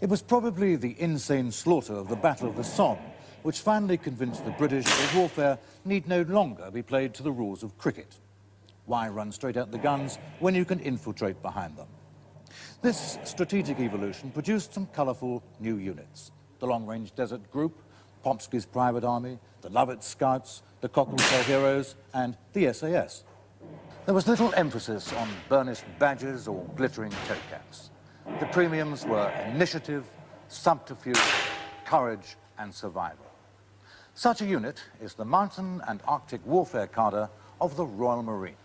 It was probably the insane slaughter of the Battle of the Somme which finally convinced the British that warfare need no longer be played to the rules of cricket. Why run straight at the guns when you can infiltrate behind them? This strategic evolution produced some colourful new units. The Long-Range Desert Group, Pomsky's Private Army, the Lovett Scouts, the Cockle-Shell Heroes, and the SAS. There was little emphasis on burnished badges or glittering toe caps. The premiums were initiative, subterfuge, courage, and survival. Such a unit is the Mountain and Arctic Warfare Cadre of the Royal Marines.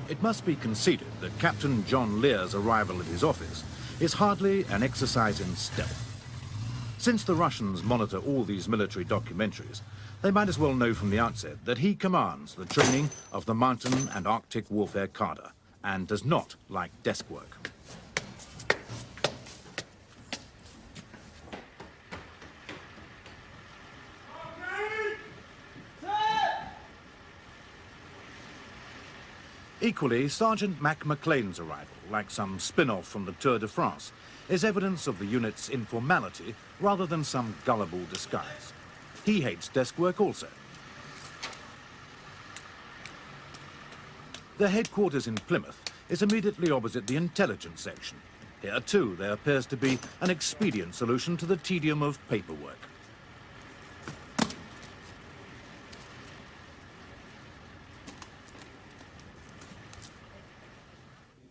It must be conceded that Captain John Lear's arrival at his office is hardly an exercise in stealth. Since the Russians monitor all these military documentaries, they might as well know from the outset that he commands the training of the Mountain and Arctic Warfare Cadre and does not like desk work. Equally, Sergeant Mac McLean's arrival, like some spin-off from the Tour de France, is evidence of the unit's informality rather than some gullible disguise. He hates desk work also. Their headquarters in Plymouth is immediately opposite the intelligence section. Here too there appears to be an expedient solution to the tedium of paperwork.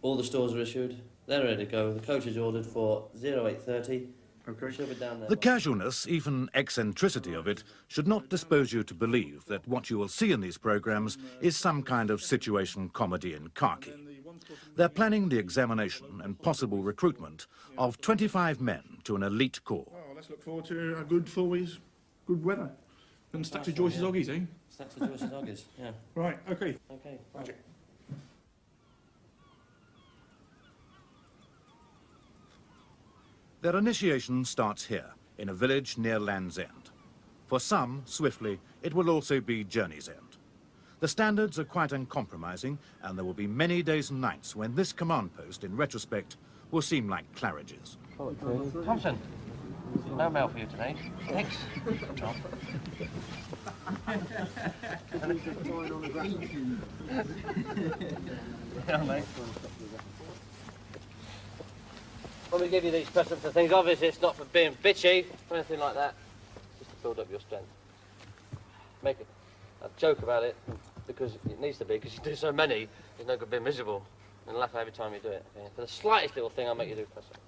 All the stores are issued. They're ready to go. The coach is ordered for 0830. Okay. She'll be down there. The casualness, even eccentricity of it, should not dispose you to believe that what you will see in these programs is some kind of situation comedy in khaki. They're planning the examination and possible recruitment of 25 men to an elite corps. Well, let's look forward to a good 4 weeks, good weather. And stacks of Joyce's Oggies, eh? Stacks of Joyce's Oggies, yeah. Right, okay. Okay, right. Their initiation starts here, in a village near Land's End. For some, swiftly, it will also be Journey's End. The standards are quite uncompromising, and there will be many days and nights when this command post, in retrospect, will seem like Claridge's. Thompson, no mail for you today. Thanks. Tom. Yeah, mate. When we give you these press-ups and things, obviously it's not for being bitchy or anything like that. It's just to build up your strength. Make a joke about it, because it needs to be, because you do so many, there's no good being miserable and laugh every time you do it. Okay? For the slightest little thing, I'll make you do press-ups.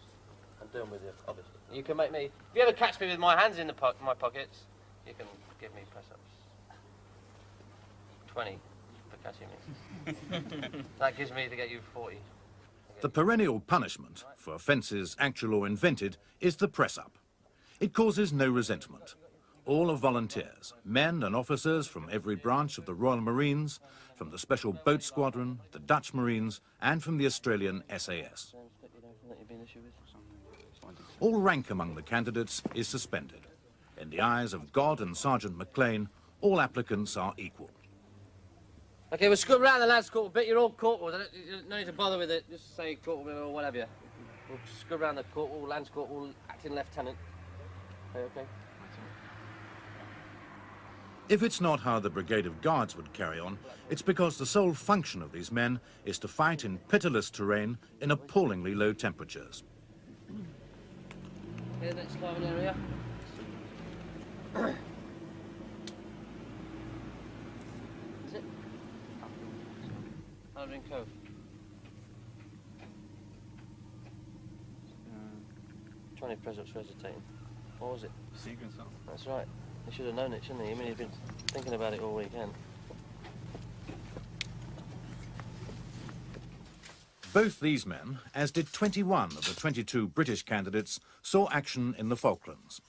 I'm doing with you, obviously. You can make me, if you ever catch me with my hands in my pockets, you can give me press-ups. 20 for catching me. That gives me to get you 40. The perennial punishment for offences actual or invented is the press-up. It causes no resentment. All are volunteers, men and officers from every branch of the Royal Marines, from the Special Boat Squadron, the Dutch Marines, and from the Australian SAS. All rank among the candidates is suspended. In the eyes of God and Sergeant McLean, all applicants are equal. Okay, we'll scrub around the lads' corporal bit. You're all corporals. No need to bother with it. Just say corporal or whatever. We'll scrub around the corporal, lance corporal, acting lieutenant. Okay. If it's not how the Brigade of Guards would carry on, it's because the sole function of these men is to fight in pitiless terrain in appallingly low temperatures. Okay, next climbing area. Is it? Haldring Cove. Trying to press up for hesitating. What was it? Sequence. That's right. He should have known it, shouldn't he? I mean, he's been thinking about it all weekend. Both these men, as did 21 of the 22 British candidates, saw action in the Falklands.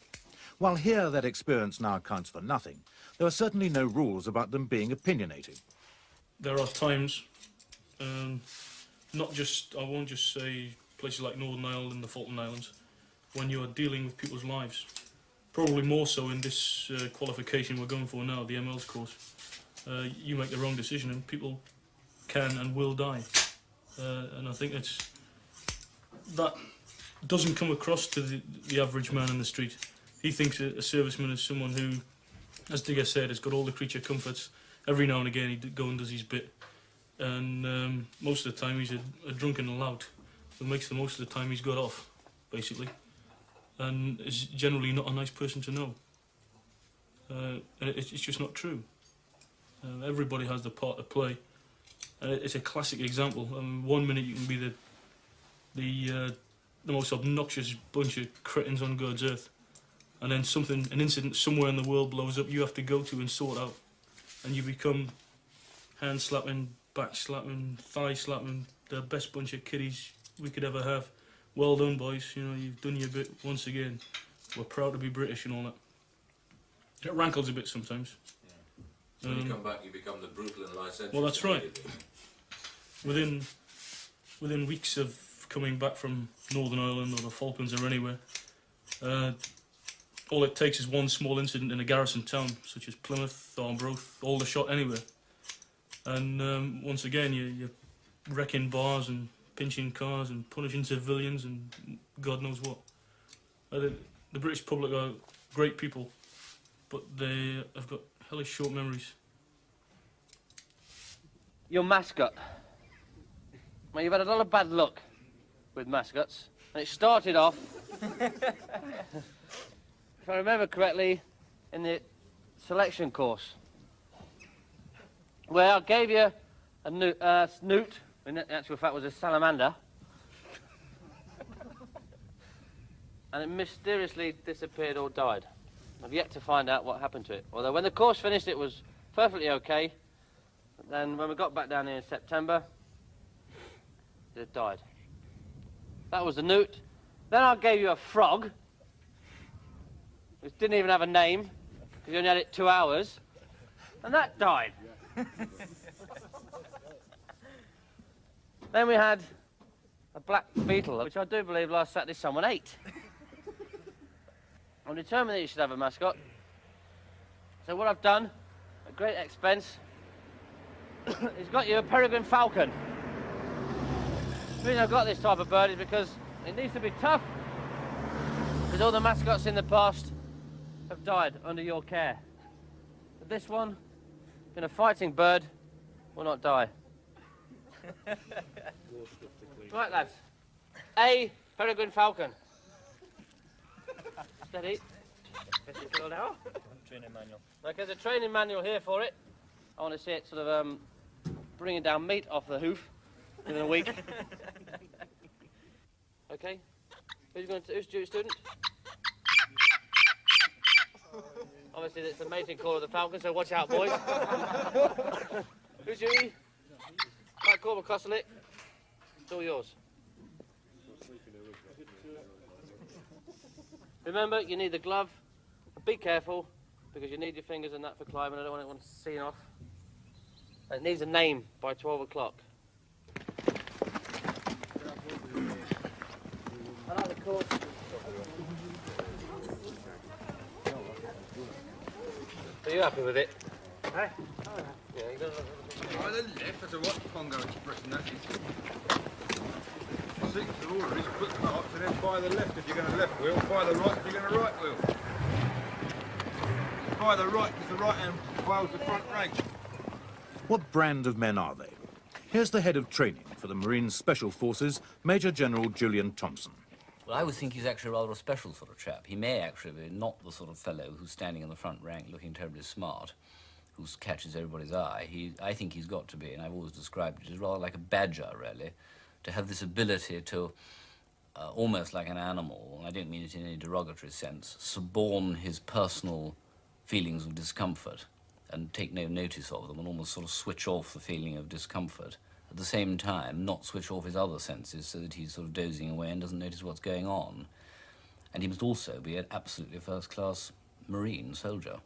While here that experience now counts for nothing, there are certainly no rules about them being opinionated. There are times, not just, I won't just say places like Northern Ireland and the Falkland Islands, when you are dealing with people's lives. Probably more so in this qualification we're going for now, the ML's course. You make the wrong decision and people can and will die. And I think that doesn't come across to the average man in the street. He thinks a serviceman is someone who, as Digger said, has got all the creature comforts. Every now and again he'd go and does his bit. And most of the time he's a drunken lout who makes the most of the time he's got off, basically. And is generally not a nice person to know. And it's just not true. Everybody has the part to play. It's a classic example. 1 minute you can be the most obnoxious bunch of cretins on God's earth, and then an incident somewhere in the world blows up you have to go to and sort out, and you become hand slapping, back slapping, thigh slapping, the best bunch of kiddies we could ever have. Well done, boys. You know, you've done your bit once again. We're proud to be British and all that. It rankles a bit sometimes. So when you come back, you become the brutal and licentious. Well, that's right. Within weeks of coming back from Northern Ireland or the Falklands or anywhere, all it takes is one small incident in a garrison town, such as Plymouth, Arbroath, Aldershot, anywhere. And once again, you're wrecking bars and pinching cars and punishing civilians and God knows what. The British public are great people, but they have got hellish short memories. Your mascot. Well, you've had a lot of bad luck with mascots. And it started off, if I remember correctly, in the selection course, where I gave you a snoot, in actual fact was a salamander, and it mysteriously disappeared or died. I've yet to find out what happened to it. Although when the course finished it was perfectly okay, but then when we got back down here in September, it had died. That was the newt. Then I gave you a frog, which didn't even have a name, because you only had it 2 hours, and that died. Then we had a black beetle, which I do believe last Saturday someone ate. I'm determined that you should have a mascot. So what I've done, at great expense, is got you a peregrine falcon. The reason I've got this type of bird is because it needs to be tough, because all the mascots in the past have died under your care. But this one, being a fighting bird, will not die. Right, lads. A peregrine falcon. Steady. Training manual. Like, there's a training manual here for it. I want to see it sort of bringing down meat off the hoof within a week. Okay. Who's duty student? Obviously, it's the mating call of the falcon, so watch out, boys. Who's duty? Right, Corporal Kostelik. It's all yours. Remember, you need the glove. Be careful, because you need your fingers and that for climbing. I don't want it seen off. And it needs a name by 12 o'clock. I like the course. Are you happy with it? Hey? Yeah, you don't look. By the left, that's a right Congo expression, that is. The order is put the marks and then by the left if you're going to left wheel, by the right if you're going to right wheel. By the right because the right hand wheel's the front rank. What brand of men are they? Here's the head of training for the Marine Special Forces, Major General Julian Thompson. Well, I would think he's actually rather a special sort of chap. He may actually be not the sort of fellow who's standing in the front rank looking terribly smart, who catches everybody's eye. I think he's got to be, and I've always described it as rather like a badger, really, to have this ability to, almost like an animal, and I don't mean it in any derogatory sense, suborn his personal feelings of discomfort and take no notice of them and almost sort of switch off the feeling of discomfort. At the same time, not switch off his other senses so that he's sort of dozing away and doesn't notice what's going on. And he must also be an absolutely first-class Marine soldier.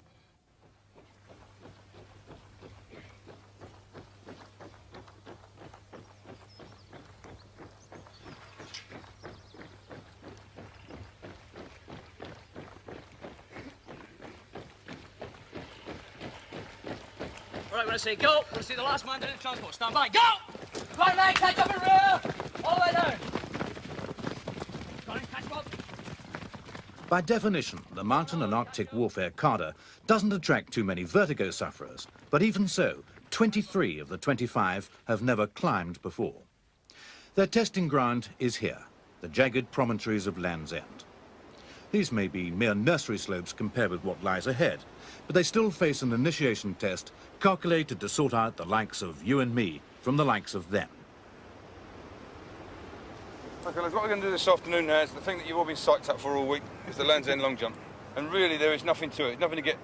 All right, when I say go, when I see the last man down in the transport, stand by, go! Come on, mate, catch up and rear! All the way down! Go on, catch up! By definition, the mountain and Arctic warfare Cadre doesn't attract too many vertigo sufferers, but even so, 23 of the 25 have never climbed before. Their testing ground is here, the jagged promontories of Land's End. These may be mere nursery slopes compared with what lies ahead, but they still face an initiation test calculated to sort out the likes of you and me from the likes of them. Okay, lads, what we're going to do this afternoon now is the thing that you've all been psyched up for all week is the Land's End long jump. And really there is nothing to it, nothing to get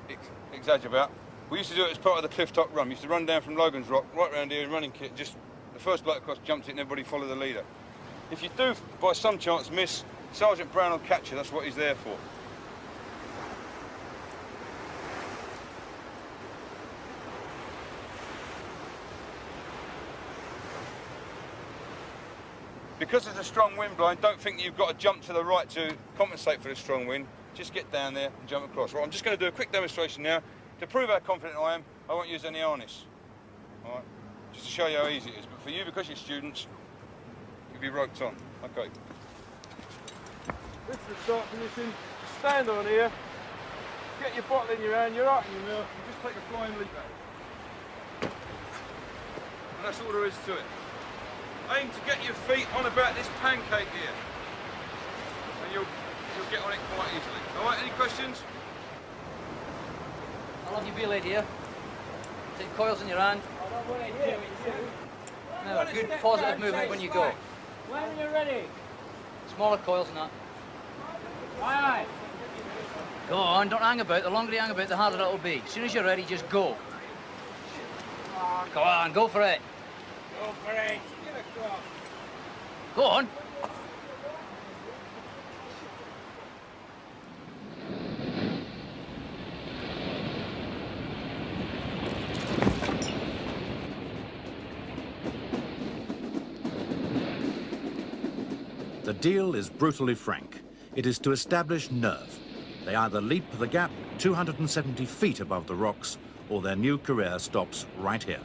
exaggerated about. We used to do it as part of the cliff top run. We used to run down from Logan's Rock right round here in running kit, just the first bloke across jumps it and everybody follow the leader. If you do by some chance miss, Sergeant Brown will catch you, that's what he's there for. Because there's a strong wind blowing, don't think that you've got to jump to the right to compensate for the strong wind. Just get down there and jump across. Right, I'm just going to do a quick demonstration now. To prove how confident I am, I won't use any harness. All right, just to show you how easy it is. But for you, because you're students, you'll be roped on. Okay. This is the start position. Stand on here. Get your bottle in your hand, your heart in your mouth, and just take a flying leap out. And that's all there is to it. Aim to get your feet on about this pancake here. And you'll get on it quite easily. All right, any questions? I'll have your belay here. Take coils in your hand. No, good positive movement when you go. When you're ready. Smaller coils than that. Aye. Go on, don't hang about. The longer you hang about, the harder it'll be. As soon as you're ready, just go. Go on, go for it. Go for it. Go on. The deal is brutally frank. It is to establish nerve. They either leap the gap 270 feet above the rocks, or their new career stops right here.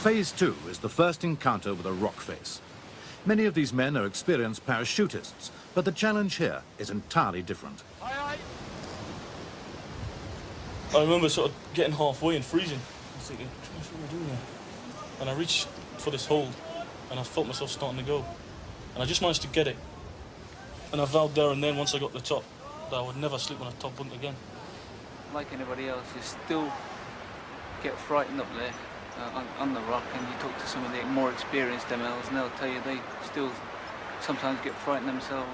Phase 2 is the first encounter with a rock face. Many of these men are experienced parachutists, but the challenge here is entirely different. I remember sort of getting halfway and freezing. I was thinking, what am I doing here? And I reached for this hold, and I felt myself starting to go. And I just managed to get it. And I vowed there and then, once I got to the top, that I would never sleep on a top bunk again. Like anybody else, you still get frightened up there. on the rock, and you talk to some of the more experienced MLs, and they'll tell you they still sometimes get frightened themselves.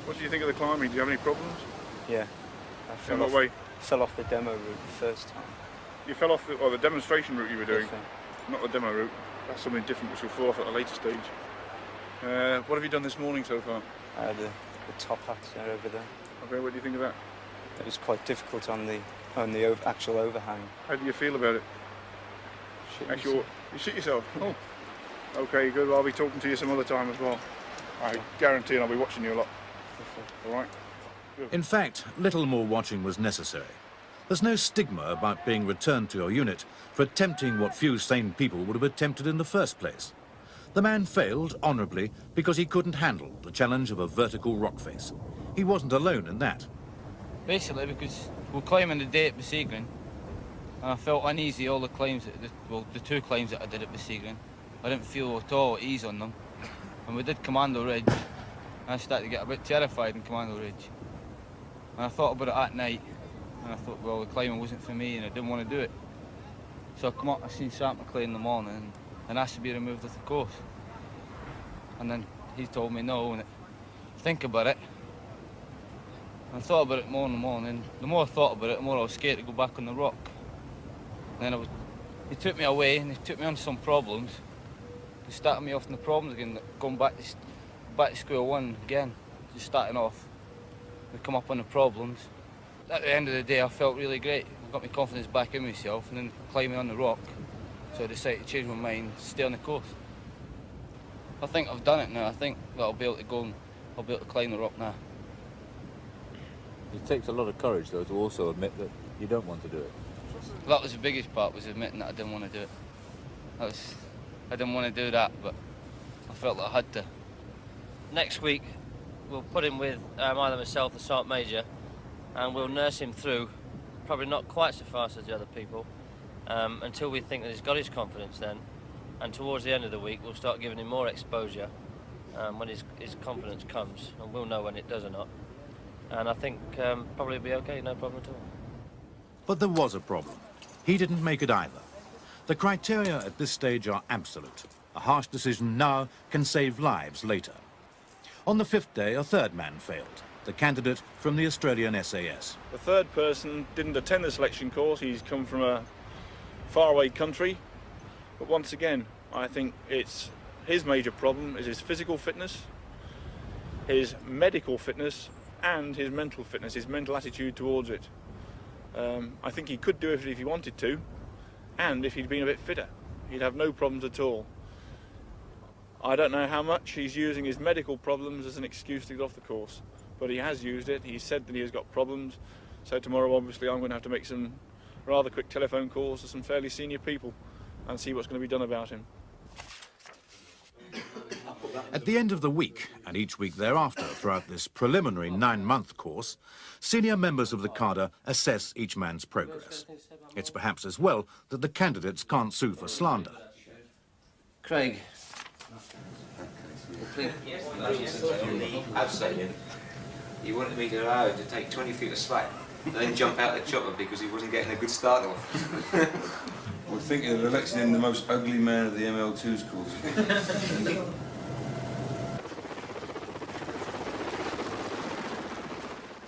What do you think of the climbing? Do you have any problems? Yeah. I fell off the demo route the first time. You fell off the demonstration route you were doing? Yes, sir. Not the demo route. That's something different which will fall off at a later stage. What have you done this morning so far? The top hats are over there. Okay, what do you think of that? It was quite difficult on the actual overhang. How do you feel about it? You shit yourself? Oh. Okay, good. Well, I'll be talking to you some other time as well. I guarantee I'll be watching you a lot. All right? Good. In fact, little more watching was necessary. There's no stigma about being returned to your unit for attempting what few sane people would have attempted in the first place. The man failed honourably because he couldn't handle the challenge of a vertical rock face. He wasn't alone in that. Basically, because we're climbing the day at Besigren, and I felt uneasy all the climbs, the 2 climbs that I did at Besigren. I didn't feel at all at ease on them. And we did Commando Ridge, and I started to get a bit terrified in Commando Ridge. And I thought about it at night, and I thought, well, the climbing wasn't for me, and I didn't want to do it. So I come up, I seen Sam McLean in the morning, and asked to be removed off the course. And then he told me no, and think about it. And I thought about it more and more, and the more I thought about it, the more I was scared to go back on the rock. And then he took me away, and he took me on some problems. He started me off on the problems again, going back to square one again, just starting off. We come up on the problems. At the end of the day, I felt really great. I got my confidence back in myself, and then climbing on the rock. So I decided to change my mind, stay on the course. I think I've done it now. I think that I'll be able to go and I'll be able to climb the rock now. It takes a lot of courage, though, to also admit that you don't want to do it. That was the biggest part, was admitting that I didn't want to do it. I didn't want to do that, but I felt that I had to. Next week, we'll put him with either myself or Sergeant Major, and we'll nurse him through, probably not quite so fast as the other people, until we think that he's got his confidence then. And towards the end of the week, we'll start giving him more exposure when his confidence comes, and we'll know when it does or not. And I think probably it'll be okay, no problem at all. But there was a problem. He didn't make it either. The criteria at this stage are absolute. A harsh decision now can save lives later. On the 5th day, a 3rd man failed, the candidate from the Australian SAS. The 3rd person didn't attend the selection course. He's come from a faraway country. But once again, I think it's his major problem is his physical fitness, his medical fitness, and his mental fitness, his mental attitude towards it. I think he could do it if he wanted to, and if he'd been a bit fitter. He'd have no problems at all. I don't know how much he's using his medical problems as an excuse to get off the course, but he has used it. He said that he has got problems, so tomorrow obviously I'm going to have to make some rather quick telephone calls to some fairly senior people and see what's going to be done about him. At the end of the week, and each week thereafter throughout this preliminary 9-month course, senior members of the Cadre assess each man's progress. It's perhaps as well that the candidates can't sue for slander. Craig. Abseiling, he wanted me to allow him to take 20 feet of slack and then jump out the chopper because he wasn't getting a good start off. We're thinking of electing him the most ugly man of the ML2's course.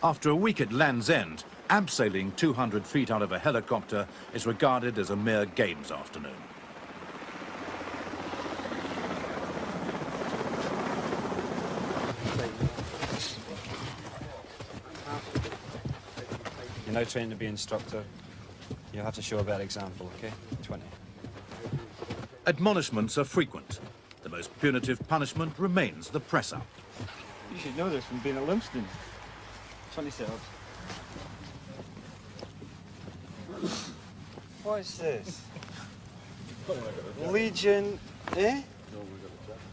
After a week at Land's End, abseiling 200 feet out of a helicopter is regarded as a mere games afternoon. You're now training to be instructor. You'll have to show a bad example, okay? 20. Admonishments are frequent. The most punitive punishment remains the press-up. You should know this from being at Lumsden. 20 sit-ups. What is this? Legion, eh?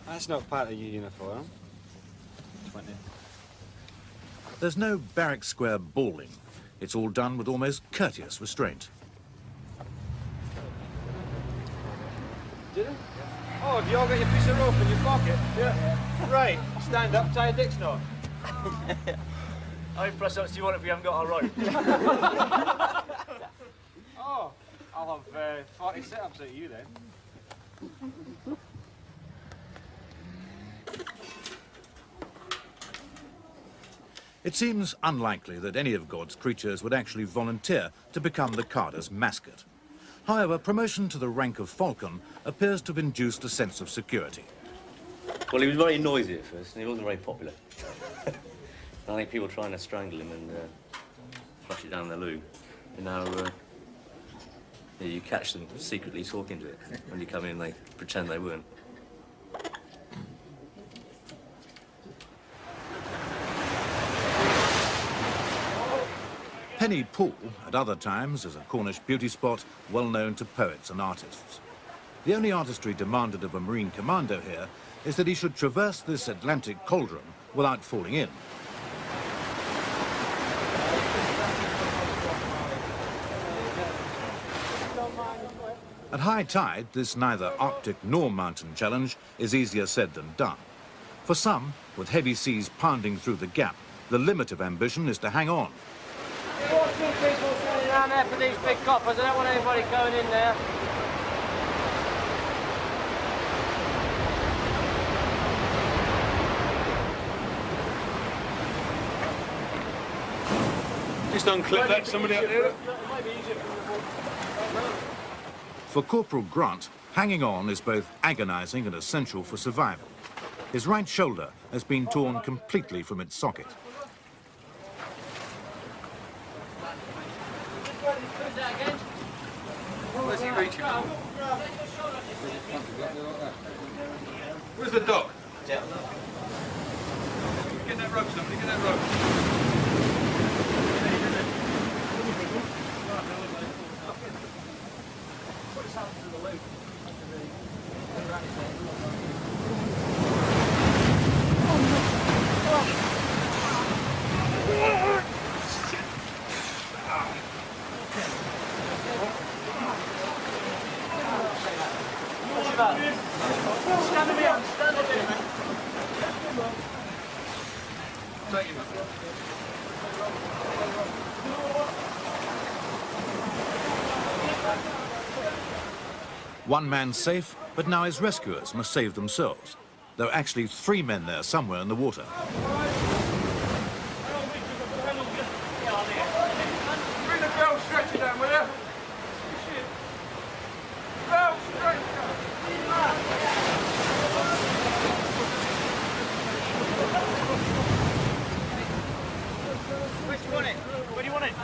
That's not part of your uniform. 20. There's no barrack square bawling. It's all done with almost courteous restraint. Did it? Oh, Oh, have you all got your piece of rope in your pocket? Yeah. Right, stand up, tie a dick's knot. How many press-ups do you want if we haven't got our rope? Oh, I'll have 40 sit-ups at you then. It seems unlikely that any of God's creatures would actually volunteer to become the Cadre's mascot. However, promotion to the rank of falcon appears to have induced a sense of security. Well, he was very noisy at first, and he wasn't very popular. I think people were trying to strangle him and flush it down the loo. And now you catch them secretly talking to it. When you come in, they pretend they weren't. Penny Pool, at other times, is a Cornish beauty spot well known to poets and artists. The only artistry demanded of a Marine commando here is that he should traverse this Atlantic cauldron without falling in. At high tide, this neither Arctic nor mountain challenge is easier said than done. For some, with heavy seas pounding through the gap, the limit of ambition is to hang on. There are two people sitting down there for these big coppers. I don't want anybody going in there. Just unclip that, somebody up there. For Corporal Grant, hanging on is both agonising and essential for survival. His right shoulder has been torn completely from its socket. Where's he reaching? Where's the dock? Get that rope, somebody, get that rope. One man safe, but now his rescuers must save themselves. There are actually 3 men there somewhere in the water. Bring the bell stretcher down, will you? Bell stretcher! Where do you want it? Where do you want it?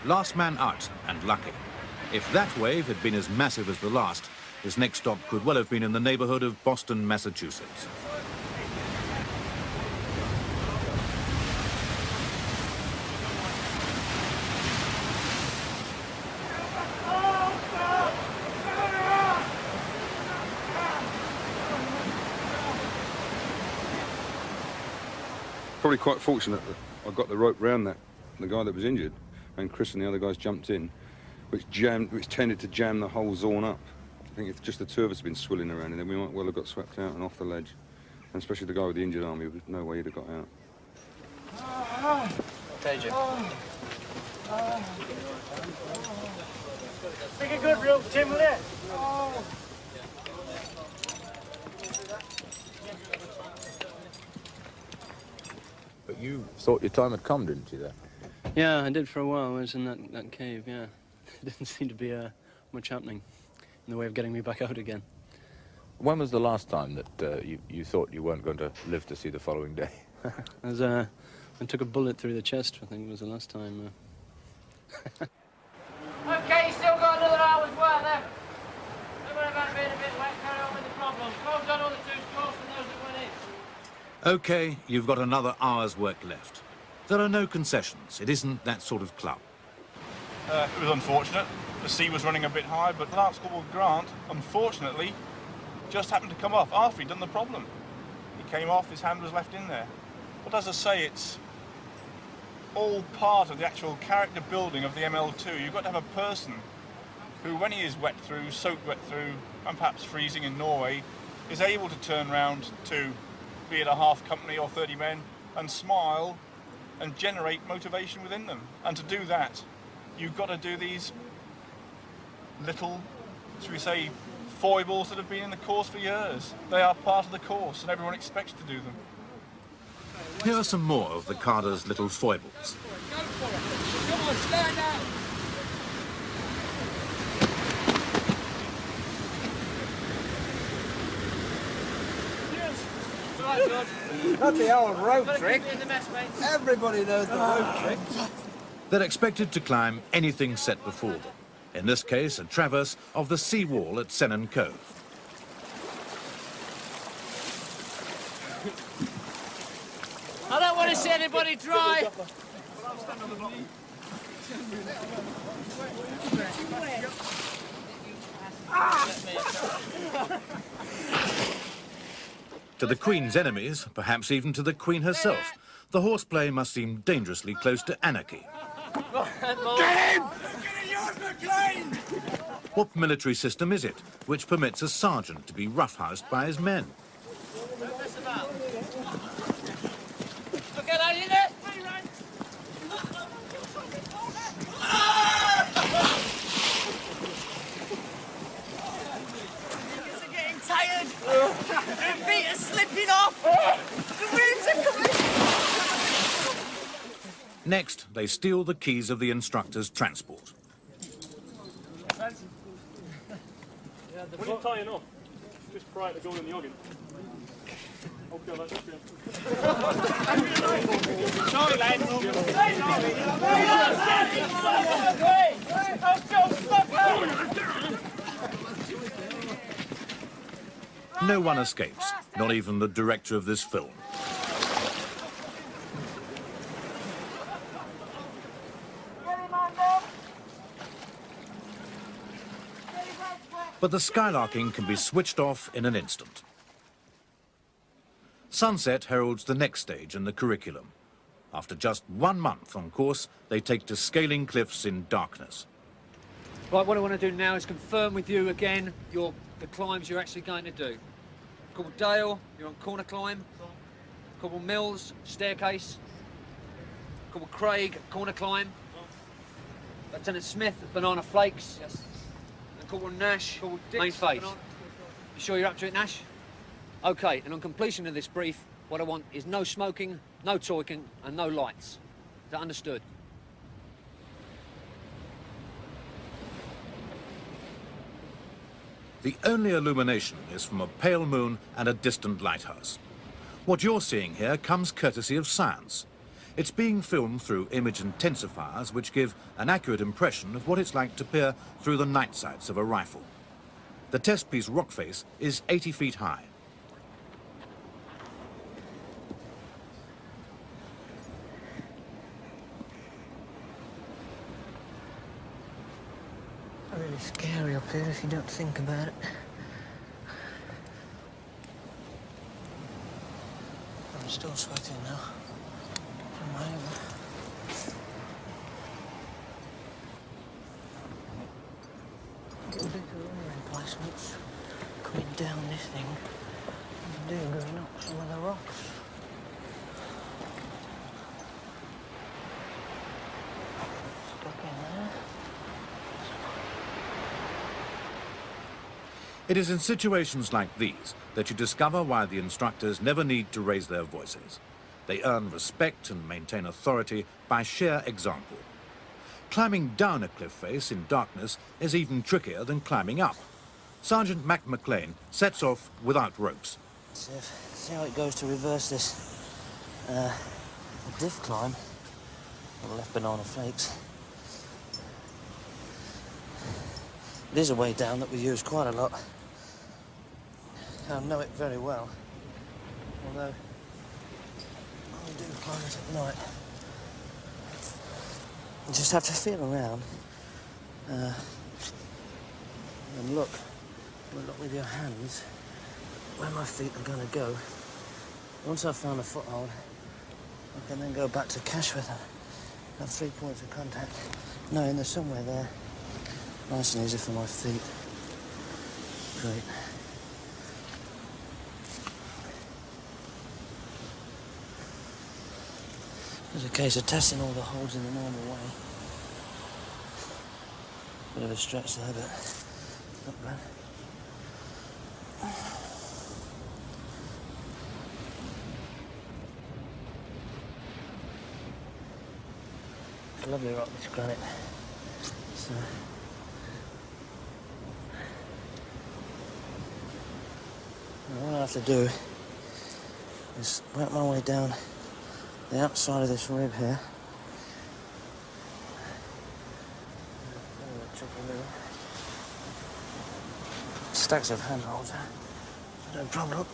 Last man out, and lucky. If that wave had been as massive as the last, his next stop could well have been in the neighborhood of Boston, Massachusetts. Probably quite fortunate that I got the rope round the guy that was injured, and Chris and the other guys jumped in, which tended to jam the whole zone up. I think if just the two of us had been swilling around, and then we might well have got swept out and off the ledge. And especially the guy with the injured arm, there was no way he'd have got out. Take it. Make a good rope, Tim, will you? But you thought your time had come, didn't you, there? Yeah, I did for a while. I was in that cave, yeah. There didn't seem to be much happening in the way of getting me back out again. When was the last time that you thought you weren't going to live to see the following day? As I took a bullet through the chest, I think it was the last time. Okay, still got another hour's work left. Everyone about being a bit wet, carry on with the problem. Well done all the 2 scores and those that went in. OK, you've got another hour's work left. There are no concessions. It isn't that sort of club. It was unfortunate. The sea was running a bit high, but Lance Corporal Grant, unfortunately, just happened to come off after he'd done the problem. He came off, his hand was left in there. But as I say, it's all part of the actual character building of the ML2. You've got to have a person who, when he is wet through, soaked wet through, and perhaps freezing in Norway, is able to turn round to, be it a half company or 30 men, and smile and generate motivation within them. And to do that, you've got to do these little, should we say, foibles that have been in the course for years. They are part of the course, and everyone expects to do them. Here are some more of the Cadre's little foibles. Come on, stand up! Not the old rope trick. Everybody knows the rope trick. They're expected to climb anything set before them. In this case, a traverse of the sea wall at Sennen Cove. I don't want to see anybody dry. To the Queen's enemies, perhaps even to the Queen herself, the horseplay must seem dangerously close to anarchy. Get him! What military system is it which permits a sergeant to be roughhoused by his men? Okay, now you there? You're getting tired. Your feet are slipping off. The winds are coming. Next, they steal the keys of the instructor's transport. When you're tying off, just prior to going in the oven. Okay, that's good. Sorry, lads. No one escapes, not even the director of this film. But the skylarking can be switched off in an instant. Sunset heralds the next stage in the curriculum. After just 1 month on course, they take to scaling cliffs in darkness. Right, what I want to do now is confirm with you again the climbs you're actually going to do. Corporal Dale, you're on corner climb. Corporal Mills, staircase. Corporal Craig, corner climb. Lieutenant Smith, banana flakes. Yes. And Corporal Nash, main face. You sure you're up to it, Nash? Okay, and on completion of this brief, what I want is no smoking, no talking, and no lights. Is that understood? The only illumination is from a pale moon and a distant lighthouse. What you're seeing here comes courtesy of science. It's being filmed through image intensifiers which give an accurate impression of what it's like to peer through the night sights of a rifle. The test piece rock face is 80 feet high. Really scary up here if you don't think about it. I'm still sweating now. From my Get a bit of rubber emplacements coming down this thing. I'm doing going up some of the rocks. Stuck in there. It is in situations like these that you discover why the instructors never need to raise their voices. They earn respect and maintain authority by sheer example. Climbing down a cliff face in darkness is even trickier than climbing up. Sergeant Mac McLean sets off without ropes. See how it goes to reverse this diff climb. I left banana flakes. There's a way down that we use quite a lot. I know it very well, although I do climb it at night. You just have to feel around and look with your hands where my feet are going to go Once I've found a foothold, I can then go back to cache with them. Have 3 points of contact, knowing there's somewhere there. Nice and easy for my feet. Great. It's a case of testing all the holes in the normal way. Bit of a stretch there, but not bad. It's lovely rock, this granite. So, what I have to do is work my way down the outside of this rib here. Stacks of handholds, no problem.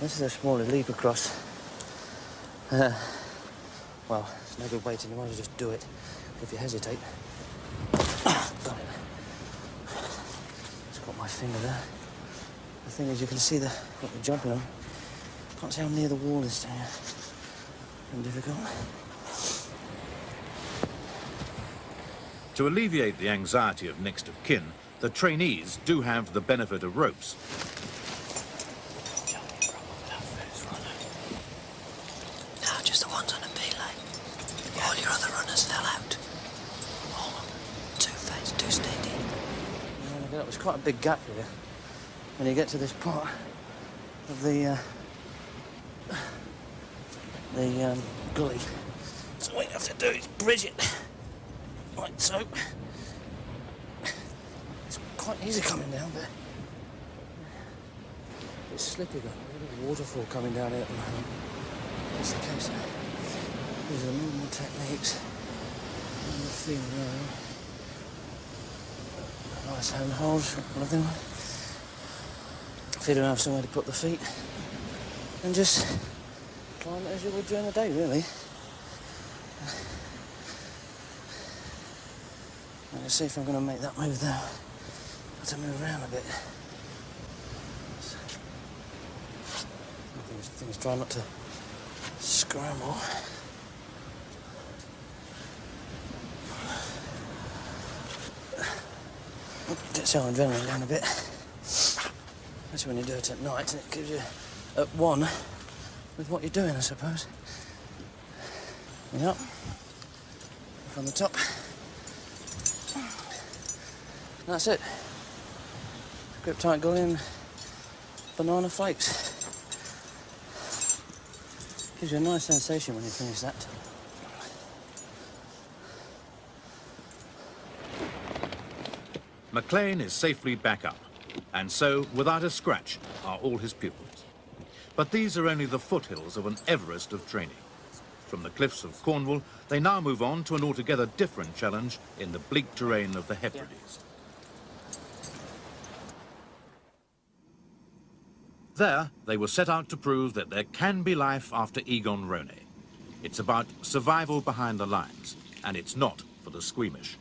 This is a smaller leap across. Well, it's no good waiting, you might as well just do it if you hesitate. Got it. Just got my finger there. The thing is, you can see what you're jumping on. Can't see how near the wall is to you. And difficult. To alleviate the anxiety of next of kin, the trainees do have the benefit of ropes. No, just the ones on a belay. All your other runners fell out. All of them. Two-face, two stayed in. There's quite a big gap here. When you get to this part of the gully. So what you have to do is bridge it. Like so. It's quite easy coming down, but it's slippy. Got a bit of waterfall coming down here at the moment. That's the case now. These are the normal techniques on the field now. Nice handholds, one of them. If you don't have somewhere to put the feet, and just climb it as you would during the day, really. Let's see if I'm going to make that move there. I have to move around a bit. Things try not to scramble. Gets your adrenaline down a bit. That's when you do it at night, and it gives you at one with what you're doing, I suppose. Yep. From the top. That's it. Grip tight gully and banana flakes. Gives you a nice sensation when you finish that. McLean is safely back up, and so, without a scratch, are all his pupils. But these are only the foothills of an Everest of training. From the cliffs of Cornwall, they now move on to an altogether different challenge in the bleak terrain of the Hebrides. There, they were set out to prove that there can be life after Egon Ronay. It's about survival behind the lines, and it's not for the squeamish.